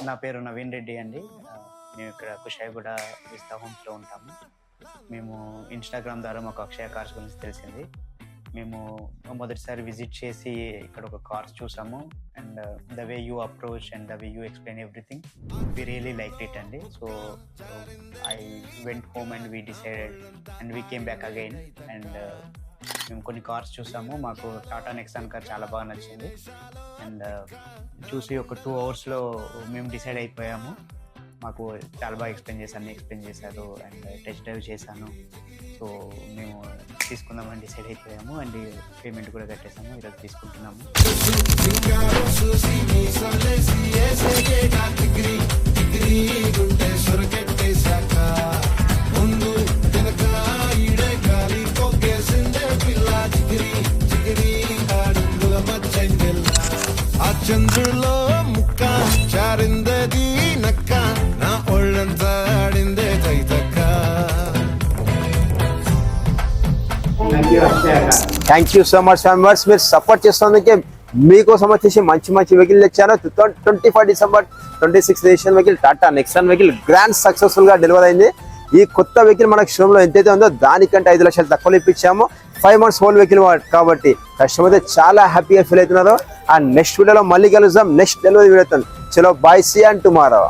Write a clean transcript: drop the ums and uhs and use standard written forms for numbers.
నా పేరు నవీన్ రెడ్డి అండి. మేము ఇక్కడ కుషాయిగూడ విస్తా హోమ్స్లో ఉంటాము. మేము ఇన్స్టాగ్రామ్ ద్వారా మాకు అక్షయ కార్స్ గురించి తెలిసింది. మేము మొదటిసారి విజిట్ చేసి ఇక్కడ ఒక కార్స్ చూసాము. And the way you approach and the way you explain everything, we really like it అండి. So I went home and we decided and we came back again. And మేము కొన్ని కార్స్ చూసాము. మాకు Tata Nexon car చాలా బాగా నచ్చింది. And చూసి ఒక 2 అవర్స్లో మేము డిసైడ్ అయిపోయాము. మాకు చాలా బాగా ఎక్స్ప్లెయిన్ చేశారు అండ్ టెస్ట్ డ్రైవ్ చేశాను. సో మేము తీసుకుందామని డిసైడ్ అయిపోయాము అండ్ పేమెంట్ కూడా కట్టేసాము. ఈరోజు తీసుకుంటున్నాము. చంద్రులో ముక్క చారిందది నక్క నా ఒళ్ళంతా ఆడిందే తైతక్క. Thank you so much members, మీరు సపోర్ట్ చేస్తున్నందుకే. మీకోసం వచ్చేసి మంచి మంచి వెహికల్ తెచ్చాను. 25 December 26 registration vehicle Tata Nexon vehicle grand successful గా డెలివర్ అయింది. ఈ కొత్త వెహికల్ మనకు షోరూమ్ లో ఎంతైతే ఉందో దానికంటే 5 లక్షలు తక్కువ ఇప్పించాము. 5 months ఓల్డ్ వెహికల్ కాబట్టి కస్టమర్ అయితే చాలా హ్యాపీగా ఫీల్ అవుతున్నారు. అండ్ నెక్స్ట్ వీడియోలో మళ్ళీ కలుద్దాం. Next delivery video. చలో బాయ్, సీ యు టుమారో.